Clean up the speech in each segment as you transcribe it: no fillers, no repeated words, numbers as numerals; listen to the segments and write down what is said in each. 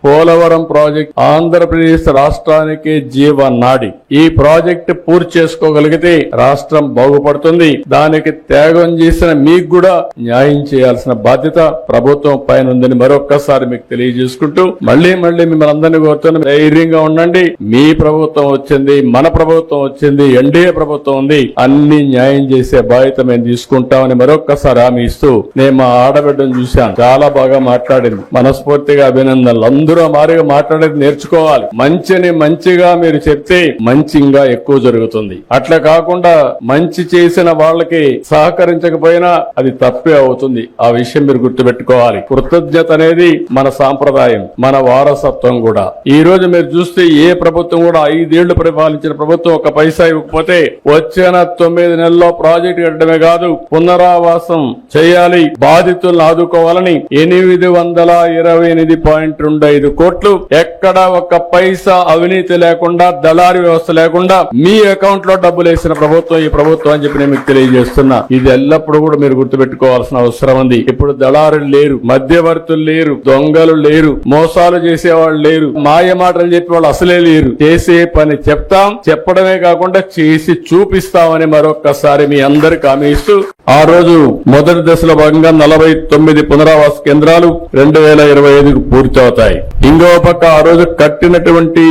Polavaram project Andhra Pradesh రాష్ట్రానికి జీవనాడి. ఈ ప్రాజెక్ట్ పూర్తి చేసుకోగలిగితే రాష్ట్రం బాగుపడుతుంది. దానికి త్యాగం చేసిన మీకు కూడా న్యాయం చేయాల్సిన బాధ్యత ప్రభుత్వం పైన ఉందని మరొక్కసారి మీకు తెలియజేసుకుంటూ మళ్లీ మిమ్మల్ని అందరినీ కోరుతున్న ధైర్యంగా ఉండండి. మీ ప్రభుత్వం వచ్చింది, మన ప్రభుత్వం వచ్చింది, ఎన్డీఏ ప్రభుత్వం ఉంది. అన్ని న్యాయం చేసే బాధ్యత మేము తీసుకుంటామని మరొక్కసారి హామీ ఇస్తూ నేను మా ఆడబిడ్డను చూశాను. చాలా బాగా మాట్లాడింది. మనస్ఫూర్తిగా అభినందనలు. అందరూ మారిగా మాట్లాడేది నేర్చుకోవాలి. మంచిని మంచిగా మీరు చెప్తే మంచిగా ఎక్కువ జరుగుతుంది. అట్లా కాకుండా మంచి చేసిన వాళ్ళకి సహకరించకపోయినా అది తప్పే అవుతుంది. ఆ విషయం మీరు గుర్తుపెట్టుకోవాలి. కృతజ్ఞత అనేది మన సాంప్రదాయం, మన వారసత్వం కూడా. ఈ రోజు మీరు చూస్తే ఏ ప్రభుత్వం కూడా 5 ఏళ్లు పరిపాలించిన ప్రభుత్వం ఒక పైసా ఇవ్వకపోతే వచ్చిన 9 నెలల్లో ప్రాజెక్టు కట్టడమే కాదు, పునరావాసం చేయాలి, బాధితులను ఆదుకోవాలని 828.25 కోట్లు ఎక్కడ ఒక పైసా అవినీతి లేకుండా, దళారీ వ్యవస్థ లేకుండా మీ అకౌంట్ లో డబ్బులు వేసిన ప్రభుత్వం ఈ ప్రభుత్వం అని చెప్పి నేను మీకు తెలియజేస్తున్నా. ఇది ఎల్లప్పుడూ కూడా మీరు గుర్తుపెట్టుకోవాల్సిన అవసరం ఉంది. ఇప్పుడు దళారులు లేరు, మధ్యవర్తులు లేరు, దొంగలు లేరు, మోసాలు చేసేవాళ్ళు లేరు, మాయ మాటలు చెప్పే వాళ్ళు అసలే లేరు. చేసే పని చెప్తాం, చెప్పడమే కాకుండా చేసి చూపిస్తామని మరొక్కసారి మీ అందరికి హామీ ఇస్తూ ఆ రోజు మొదటి దశలో భాగంగా 49 పునరావాస కేంద్రాలు 2025కు పూర్తి అవుతాయి. ఇంకో పక్క ఆ రోజు కట్టినటువంటి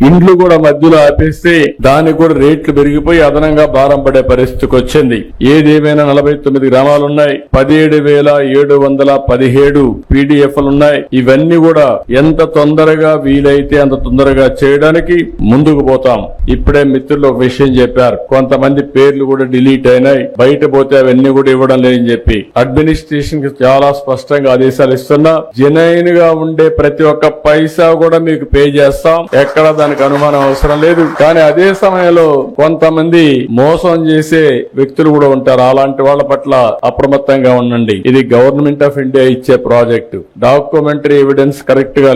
ఇండ్లు కూడా మధ్యలో ఆపేస్తే దానికి కూడా రేట్లు పెరిగిపోయి అదనంగా భారం పడే పరిస్థితికి వచ్చింది. ఏదేమైనా 49 గ్రామాలున్నాయి, 17,717 పీడీఎఫ్లున్నాయి. ఇవన్నీ కూడా ఎంత తొందరగా వీలైతే అంత తొందరగా చేయడానికి ముందుకు పోతాం. ఇప్పుడే మిత్రులు ఒక విషయం చెప్పారు, కొంతమంది పేర్లు కూడా డిలీట్ అయినాయి, బయట పోతే అవన్నీ కూడా ఇవ్వడం లేదని చెప్పి అడ్మినిస్ట్రేషన్ కి చాలా స్పష్టంగా ఆదేశాలు ఇస్తున్నా. జెన్యూన్ గా ఉండే ప్రతి ఒక్క పైసా కూడా మీకు పే చేస్తాం, ఎక్కడ దానికి అనుమానం అవసరం లేదు. కానీ అదే సమయంలో కొంతమంది మోసం చేసే వ్యక్తులు కూడా ఉంటారు. అలాంటి వాళ్ళ పట్ల అప్రమత్తంగా ఉండండి. ఇది గవర్నమెంట్ ఆఫ్ ఇండియా ఇచ్చే ప్రాజెక్టు. డాక్యుమెంటరీ ఎవిడెన్స్ కరెక్ట్ గా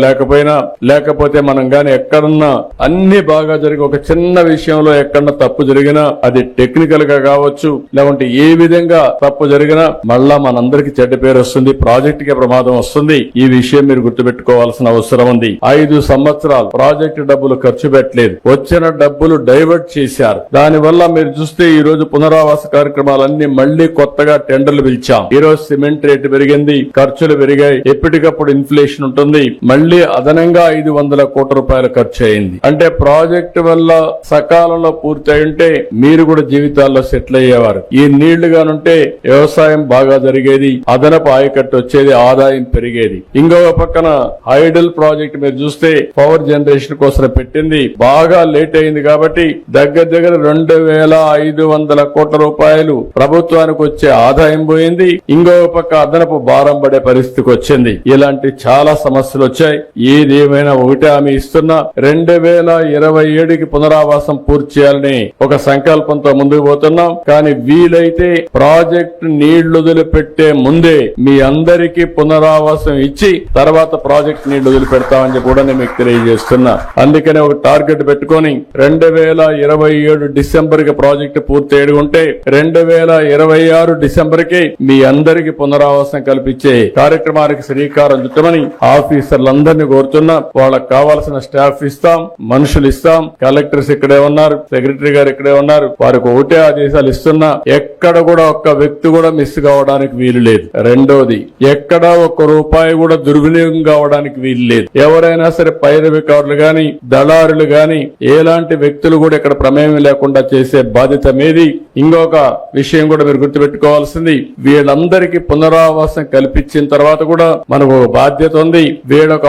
లేకపోతే మనం గాని ఎక్కడన్నా అన్ని బాగా జరిగి ఒక చిన్న విషయంలో ఎక్కడన్నా తప్పు జరిగినా అది టెక్నికల్ గా కావచ్చు, లేకుంటే ఏ విధంగా తప్పు జరిగినా మళ్ళా మనందరికి చెడ్డ పేరు వస్తుంది, ప్రాజెక్ట్ కి ప్రమాదం వస్తుంది. ఈ విషయం మీరు గుర్తుపెట్టుకోవాల్సిన అవసరం ఉంది. 5 సంవత్సరాలు ప్రాజెక్టు డబ్బులు ఖర్చు పెట్టలేదు, వచ్చిన డబ్బులు డైవర్ట్ చేశారు. దానివల్ల మీరు చూస్తే ఈ రోజు పునరావాస కార్యక్రమాలన్నీ మళ్లీ కొత్తగా టెండర్లు పిలిచాం. ఈ రోజు సిమెంట్ రేటు పెరిగింది, ఖర్చులు పెరిగాయి, ఎప్పటికప్పుడు ఇన్ఫ్లేషన్ ఉంటుంది. మళ్లీ అదనంగా 500 కోట్ల రూపాయలు ఖర్చు అయింది. అంటే ప్రాజెక్టు వల్ల సకాలంలో పూర్తి అయి ఉంటే మీరు కూడా జీవితాల్లో సెటిల్ అయ్యేవారు. ఈ నీళ్లు గానుంటే వ్యవసాయం బాగా జరిగేది, అదనపు ఆయకట్టు వచ్చేది, ఆదాయం పెరిగేది. ఇంకొక పక్కన హైడల్ ప్రాజెక్ట్ మీరు చూస్తే పవర్ జనరేషన్ కోసం పెట్టింది, బాగా లేట్ అయింది కాబట్టి దగ్గర 2,500 కోట్ల రూపాయలు ప్రభుత్వానికి వచ్చే ఆదాయం పోయింది. ఇంకొక పక్క అదనపు భారం పడే పరిస్థితికి వచ్చింది. ఇలాంటి చాలా సమస్యలు వచ్చాయి. ఏదేమైనా ఒకటే హామీ ఇస్తున్నా, 2027కి పునరావాసం పూర్తి చేయాలని ఒక సంకల్పంతో ముందుకు పోతున్నాం. కానీ వీలైతే ప్రాజెక్టు నీళ్లు వదిలిపెట్టే ముందే మీ అందరికీ పునరావాసం ఇచ్చి తర్వాత ప్రాజెక్ట్ నీళ్లు వదిలిపెడతామని కూడా నేను మీకు తెలియజేస్తున్నా. అందుకనే ఒక టార్గెట్ పెట్టుకుని 2027 డిసెంబర్ కి ప్రాజెక్టు పూర్తి అయ్యుంటే 2026 డిసెంబర్ కి మీ అందరికీ పునరావాసం కల్పించే కార్యక్రమానికి శ్రీకారం చుట్టమని ఆఫీసర్లందరినీ కోరుతున్నా. వాళ్ళకి కావాల్సిన స్టాఫ్ ఇస్తాం, మనుషులు ఇస్తాం. కలెక్టర్స్ ఇక్కడే ఉన్నారు, సెక్రటరీ గారు ఇక్కడే ఉన్నారు. వారికి ఒకటే ఆదేశాలు ఇస్తున్నా, ఎక్కడ కూడా ఒక్క వ్యక్తి కూడా మిస్ కావడానికి వీలు లేదు. రెండోది, ఎక్కడా ఒక్క రూపాయి కూడా దుర్వినియోగం కావడానికి వీలు లేదు. ఎవరైనా సరే పైరవికారులు గాని, దళారులు గాని, ఎలాంటి వ్యక్తులు కూడా ఇక్కడ ప్రమేయం లేకుండా చేసే బాధ్యత మీది. ఇంకొక విషయం కూడా మీరు గుర్తుపెట్టుకోవాల్సింది, వీళ్ళందరికీ పునరావాసం కల్పించిన తర్వాత కూడా మనకు బాధ్యత ఉంది. వీళ్ళొక